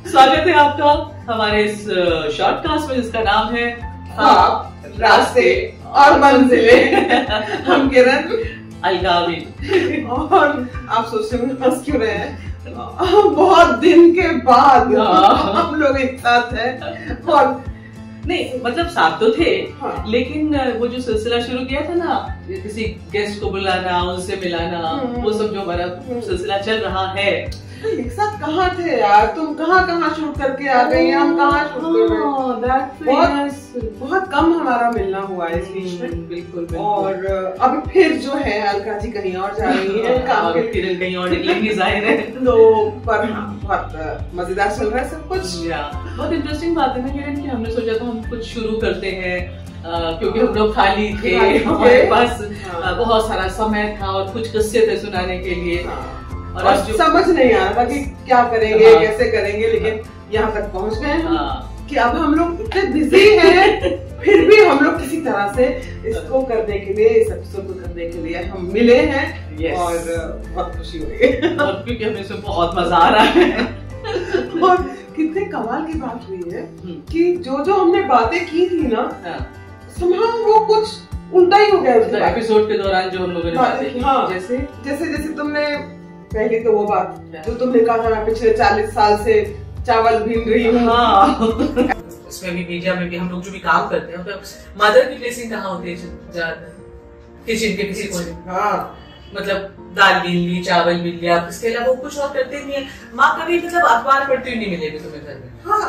स्वागत है आपका हमारे इस शॉर्टकास्ट में जिसका नाम है रास्ते और मंजिलें। हम किरण, अलगावी। और आप सोचते हैं हंस क्यों रहे हैं? बहुत दिन के बाद हम लोग एक साथ हैं। और नहीं मतलब साथ तो थे, हाँ। लेकिन वो जो सिलसिला शुरू किया था ना, किसी गेस्ट को बुलाना, उनसे मिलाना, वो सब जो हमारा सिलसिला चल रहा है। एक साथ कहाँ थे यार? तुम कहाँ शूट करके आ गई, हम कहाँ शूट कर रहे? बहुत कम हमारा मिलना हुआ है इस बीच में। बिल्कुल। और अब फिर जो है अलका जी कहीं और जा रही है काम के, फिर कहीं और निकलेंगी जाहिर है। तो पर हाँ, बहुत मजेदार चल रहा है सब कुछ। बहुत इंटरेस्टिंग बात है ना किरण कि हमने सोचा था हम कुछ शुरू करते हैं, क्योंकि हम लोग खाली थे, हमारे पास बहुत सारा समय था और कुछ किस्से थे सुनाने के लिए। और अब समझ नहीं आ रहा था कि क्या करेंगे, कैसे करेंगे, लेकिन यहाँ तक पहुँच गए हैं कि अब हम लोग इतने बिजी हैं, फिर भी हम लोग किसी तरह से इसको करने के लिए, इस एपिसोड को करने के लिए हम मिले हैं। और बहुत खुशी हुई है और क्योंकि हमें इसमें बहुत मजा आ रहा है। और कितने कमाल की बात हुई है कि जो हमने बातें की थी ना, somehow वो कुछ उल्टा ही हो गया उस एपिसोड के दौरान जो हम लोगों ने बातें की। हाँ, जैसे तुमने पहले तो वो बात जो तुमने कहा था मैं पिछले 40 साल से चावल भीन रही हूँ। इसमें भी मीडिया में भी हम लोग जो भी काम करते हैं, तो मदर की प्लेसिंग कहाँ होती है किचन के किसी को? मतलब दाल बीन ली, चावल बीन लिया, इसके अलावा वो कुछ और करते नहीं है। माँ कभी मतलब अखबार पढ़ती हुई नहीं मिलेगी तुम्हें घर में। हाँ,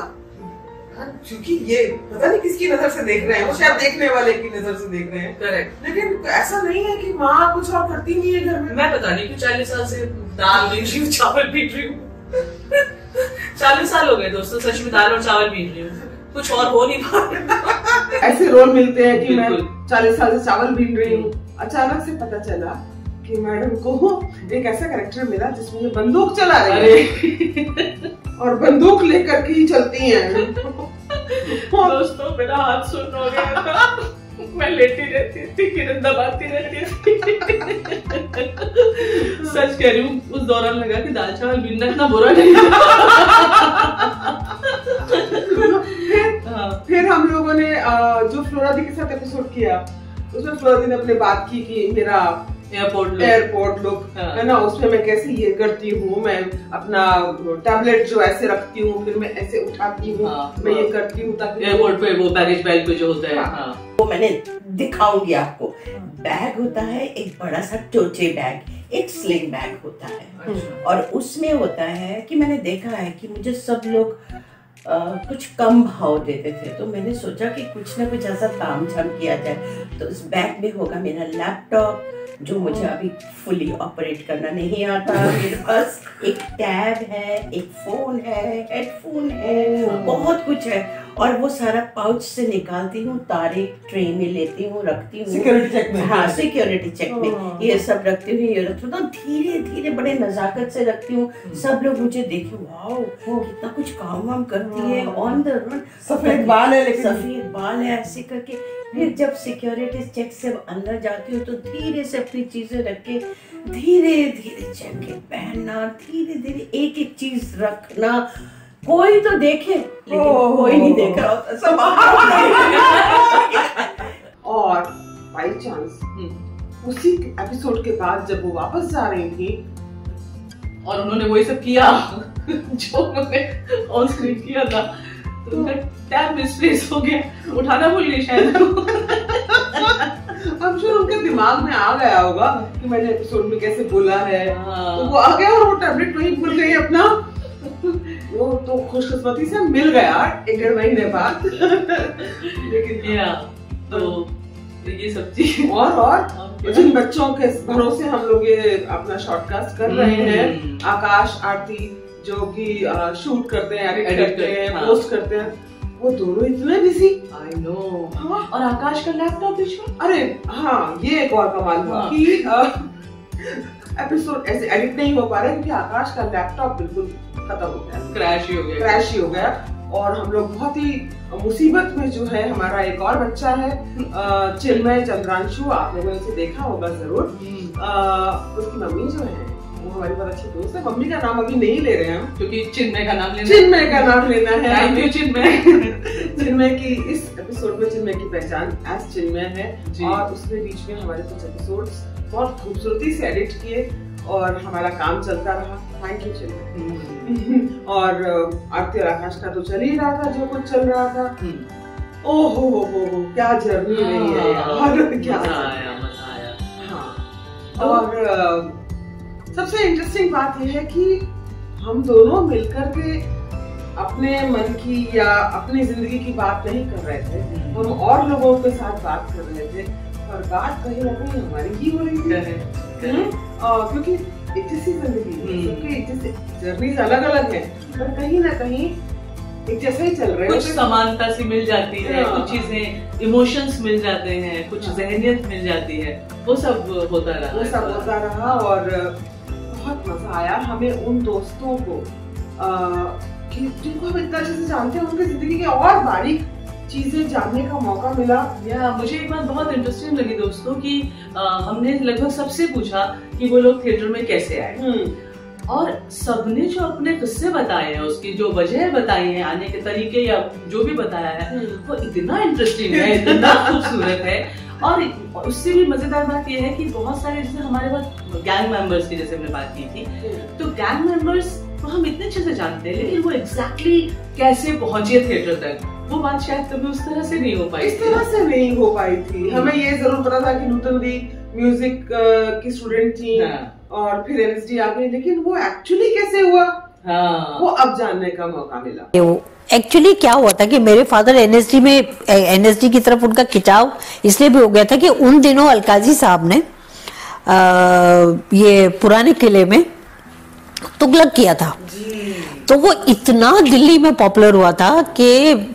क्योंकि ये पता नहीं किसकी नजर से देख रहे हैं, वो शायद देखने वाले की नजर से देख रहे हैं। करेक्ट। लेकिन ऐसा नहीं है कि माँ कुछ और करती नहीं है घर में। मैं पता नहीं क्यों 40 साल से दाल बीन रही हूँ, चावल बीन रही हूँ। 40 साल हो गए दोस्तों, सच में दाल और चावल बीन रही हूँ, कुछ और हो नहीं पा रहा। ऐसे रोल मिलते हैं कि मैं 40 साल से चावल बीन रही हूँ। अचानक से पता चला कि मैडम को एक ऐसा कैरेक्टर मिला जिसमें ये बंदूक चला रही है और बंदूक लेकर के ही चलती हैं। दोस्तों मेरा हाथ सुन्न हो गया था, मैं लेटी रहती थी, किरण दबाती रहती थी। सच कह रही हूँ, उस दौरान लगा कि दाल चावल बीनना इतना बुरा नहीं। फिर हम लोगों ने जो फ्लोरा दी के साथ एपिसोड किया, उसमें फ्लोरा दी ने अपने बात की कि मेरा एयरपोर्ट लुक है ना, उसमें मैं कैसे ये करती हूँ, मैं अपना टैबलेट जो ऐसे रखती हूँ, फिर मैं ऐसे उठाती हूँ, मैं ये करती हूँ ताकि एयरपोर्ट पे वो बैगेज बेल्ट पे जो होता है। वो मैंने दिखाऊंगी आपको। बैग होता है एक बड़ा सा टोटे बैग, एक स्लिंग बैग होता है। और उसमें होता है कि मैंने देखा है कि मुझे सब लोग कुछ कम भाव देते थे, तो मैंने सोचा कि कुछ ना कुछ ऐसा ताम झाम किया जाए। तो इस बैग में होगा मेरा लैपटॉप, जो मुझे अभी फुली ऑपरेट करना नहीं आता। मेरे पास एक टैब है, एक फोन है, हेडफोन है, बहुत कुछ है। और वो सारा पाउच से निकालती हूँ, तारे ट्रे में लेती हूँ, रखती हूँ सिक्योरिटी चेक में। हाँ, सिक्योरिटी चेक में ये सब रखती हूँ, ये रखती हूँ। तो धीरे धीरे बड़े नजाकत से रखती हूँ। सब लोग मुझे देखे, वाओ कितना कुछ काम वाम करती है, ऑन द रन। सफेद बाल है, लेकिन सफेद बाल है, ऐसे करके। फिर जब सिक्योरिटी चेक से अंदर जाती हूँ तो धीरे से अपनी चीजें रख के धीरे धीरे जैकेट पहनना, धीरे धीरे एक एक चीज रखना। कोई तो देखे, लेकिन कोई नहीं देख रहा होता, सब और बाई चांस उसी एपिसोड के बाद जब वो वापस जा रही थी और उन्होंने वही सब किया जो उन्होंने ऑन स्क्रीन किया था, तो उनका टैब मिसप्लेस हो गया, उठाना भूल गई शायद। अब जो उनके दिमाग में आ गया होगा कि मैंने एपिसोड में कैसे बोला है, तो वो आ गया और वो टैबलेट वहीं भूल गई अपना। वो तो खुशकिस्मती से मिल गया 1-1.5 महीने बाद। लेकिन तो ये सब चीज और जिन बच्चों के भरोसे हम लोग ये अपना शॉर्टकास्ट कर रहे हैं, आकाश आरती जो कि शूट करते हैं, एडिट करते हैं, पोस्ट करते हैं, वो दोनों इतने बिजी। I know. और आकाश का लैपटॉप बीच में, अरे हाँ, ये एक और कमाल हुआ कि एपिसोड ऐसे एडिट नहीं हो पा रहे क्योंकि आकाश का लैपटॉप बिल्कुल खत्म हो गया, क्रैश ही हो गया। और हम लोग बहुत ही मुसीबत में जो है। हमारा एक और बच्चा है चिन्मय चंद्रांशु, आप लोगों ने उसे देखा होगा जरूर। उसकी मम्मी जो है वो हमारी बहुत अच्छी दोस्त है। मम्मी का नाम अभी नहीं ले रहे हैं हम, क्योंकि चिन्मय का नाम लेना है। थैंक यू चिन्मय। चिन्मय की इस एपिसोड में चिन्मय की पहचान एज चिन्मय है, और उसने बीच में हमारे कुछ एपिसोड्स बहुत खूबसूरती से एडिट किए और हमारा काम चलता रहा। थैंक यू चिन्मय। और आरती और आकाश का तो चल ही रहा था जो कुछ चल रहा था। ओहो हो क्या जर्नी रही है यार, क्या मजा आया। हाँ, और सबसे इंटरेस्टिंग बात यह है कि हम दोनों मिलकर के अपने मन की या अपनी जिंदगी की बात नहीं कर रहे थे, हम और लोगों के साथ बात कर रहे थे, और बात कहीं ना कहीं हमारी ही हो रही थी। क्योंकि एक जैसी जिंदगी, सबकी जर्नीज अलग अलग है, पर कहीं ना कहीं एक जैसे ही चल रहे हैं। कुछ समानता सी मिल जाती है, कुछ चीजें इमोशंस मिल जाते हैं, कुछ जहनियत मिल जाती है, वो सब होता रहा। और बहुत मजा आया हमें उन दोस्तों को जिनको हम इतना अच्छे से जानते हैं, उनकी जिंदगी के और बारीक चीजें जानने का मौका मिला। मुझे एक बात बहुत इंटरेस्टिंग लगी दोस्तों कि हमने लगभग सबसे पूछा कि वो लोग थिएटर में कैसे आए, और सबने जो अपने किस्से बताए हैं, उसकी जो वजह बताई है, आने के तरीके या जो भी बताया है, वो इतना इंटरेस्टिंग है, इतना खूबसूरत है। और उससे भी मजेदार बात यह है कि बहुत सारे, जैसे हमारे पास गैंग मेंबर्स की जैसे हमने बात की थी, तो गैंग मेंबर्स को हम इतने अच्छे से जानते हैं, लेकिन वो एग्जैक्टली कैसे पहुंचे थिएटर तक, वो बात शायद कभी उस तरह से नहीं हो पाई। इस तरह से नहीं हो पाई थी। हमें ये जरूर पता था कि नूतन दी म्यूजिक की स्टूडेंट थी, और फिर एनएसडी आ गई, लेकिन वो एक्चुअली कैसे हुआ, वो अब जानने का मौका मिला। एक्चुअली क्या हुआ था कि मेरे फादर एनएसडी की तरफ उनका खिंचाव इसलिए भी हो गया था कि उन दिनों अलकाजी साहब ने ये पुराने किले में तुगलक किया था, तो वो इतना दिल्ली में पॉपुलर हुआ था कि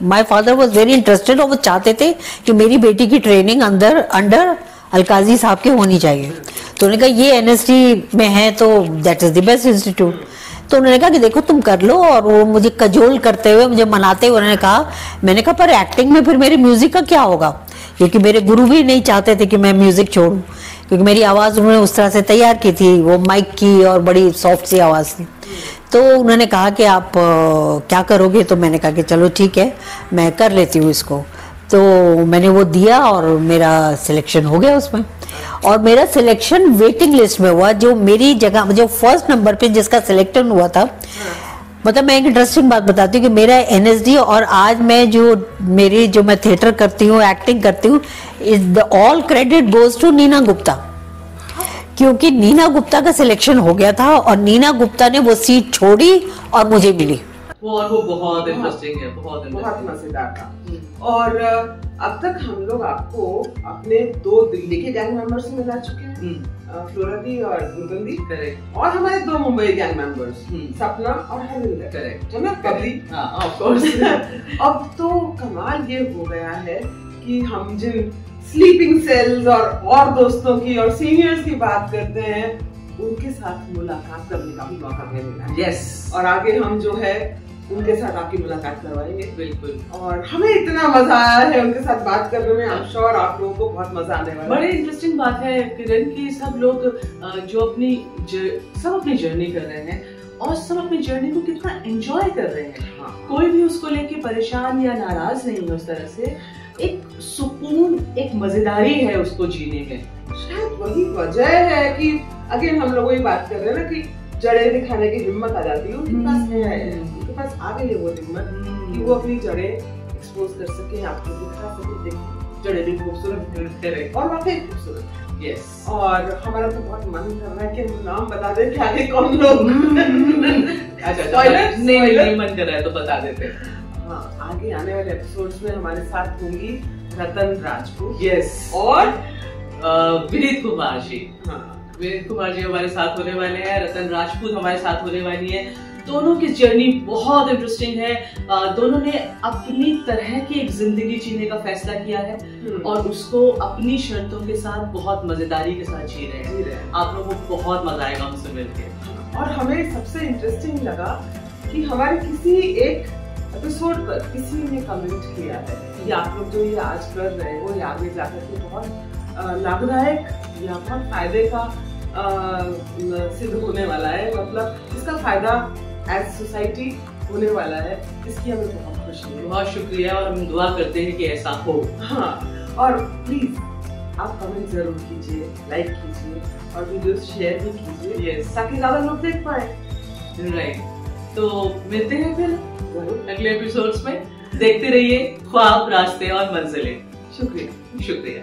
my father was very interested, और वो चाहते थे कि मेरी बेटी की ट्रेनिंग अंडर अलकाजी साहब के होनी चाहिए। तो उन्होंने कहा ये एनएसडी में है तो that is the best institute. तो उन्होंने कहा कि देखो तुम कर लो, और वो मुझे कजोल करते हुए, मुझे मनाते हुए उन्होंने कहा, मैंने कहा पर एक्टिंग में फिर मेरी म्यूजिक का क्या होगा, क्योंकि मेरे गुरु भी नहीं चाहते थे कि मैं म्यूजिक छोड़ूं, क्योंकि मेरी आवाज उन्होंने उस तरह से तैयार की थी, वो माइक की और बड़ी सॉफ्ट सी आवाज थी। तो उन्होंने कहा कि आप क्या करोगे, तो मैंने कहा कि चलो ठीक है मैं कर लेती हूँ इसको। तो मैंने वो दिया और मेरा सिलेक्शन हो गया उसमें, और मेरा सिलेक्शन वेटिंग लिस्ट में हुआ। जो मेरी जगह, जो फर्स्ट नंबर पे जिसका सिलेक्शन हुआ था, मतलब मैं एक इंटरेस्टिंग बात बताती हूँ कि मेरा एनएसडी और आज मैं जो मैं थिएटर करती हूँ, एक्टिंग करती हूँ, all credit goes to Neena Gupta, क्योंकि नीना गुप्ता का सिलेक्शन हो गया था और नीना गुप्ता ने वो सीट छोड़ी और मुझे मिली। वो बहुत इंटरेस्टिंग है, बहुत मजेदार था। और अब तक हम लोग आपको अपने 2 दिल्ली के गैंग मेंबर्स से मिला चुके हैं, फ्लोरा दी और नूतन दी, करेक्ट, और हमारे 2 मुंबई गैंग मेंबर्स, सपना और हरिंदर, करेक्ट, है ना, कबली, ऑफ कोर्स। अब तो कमाल ये हो गया है कि हम जिन स्लीपिंग सेल्स और दोस्तों की और सीनियर्स की बात करते हैं, उनके साथ मुलाकात करने का भी मौका हमें मिला। यस, और आगे हम जो है उनके साथ आपकी मुलाकात करवाएंगे। बिल्कुल, और हमें इतना मजा आया है उनके साथ बात करने में, आई एम श्योर आप लोगों को बहुत मजा आने वाला है। बड़ी इंटरेस्टिंग बात है किरण की सब लोग जो अपनी जर्नी कर रहे हैं, और सब अपनी जर्नी को कितना एंजॉय कर रहे हैं। कोई भी उसको लेके परेशान या नाराज नहीं है, उस तरह से एक सुकून, एक मजेदारी है उसको जीने में। शायद वही वजह है कि अगेन हम लोग वही बात कर रहे हैं ना कि जड़ें दिखाने की हिम्मत आ जाती है उनके पास, उनके पास आ गई है वो हिम्मत कि वो अपनी जड़ें एक्सपोज कर सके, आपको दिखा सके। देखो जड़ें भी खूबसूरत है और वाकई खूबसूरत है। यस, और हमारा तो बहुत मन कर रहा है कि हम नाम बता दें कि आगे कौन लोग। अच्छा, नहीं मन कर रहा है तो बता देते हैं। हाँ, आगे आने वाले एपिसोड्स में हमारे साथ होंगी रतन राजपूत, यस, और विनीत कुमार जी। विनीत कुमार जी हमारे साथ होने वाले हैं, रतन राजपूत हमारे साथ होने वाली है। दोनों की जर्नी बहुत इंटरेस्टिंग है। दोनों ने अपनी तरह की एक जिंदगी जीने का फैसला किया है और उसको अपनी शर्तों के साथ बहुत मजेदारी के साथ जी रहे हैं। आप लोगों को बहुत मजा आएगा उनसे मिलकर। और हमें सबसे इंटरेस्टिंग लगा कि हमारे किसी एक एपिसोड पर किसी ने कमेंट किया है कि आप लोग जो ये आज कर रहे हैं वो ये आगे जाकर के बहुत लाभदायक या बहुत फायदे का सिद्ध होने वाला है, मतलब इसका फायदा एज सोसाइटी होने वाला है, इसकी हमें बहुत खुशी है। बहुत शुक्रिया और हम दुआ करते हैं कि ऐसा हो। हाँ, और प्लीज आप कमेंट जरूर कीजिए, लाइक कीजिए और वीडियोस शेयर भी कीजिए, ताकि ज्यादा लोग देख पाए। राइट, तो मिलते हैं फिर अगले एपिसोड्स में। देखते रहिए ख्वाब, रास्ते और मंजिलें। शुक्रिया। शुक्रिया।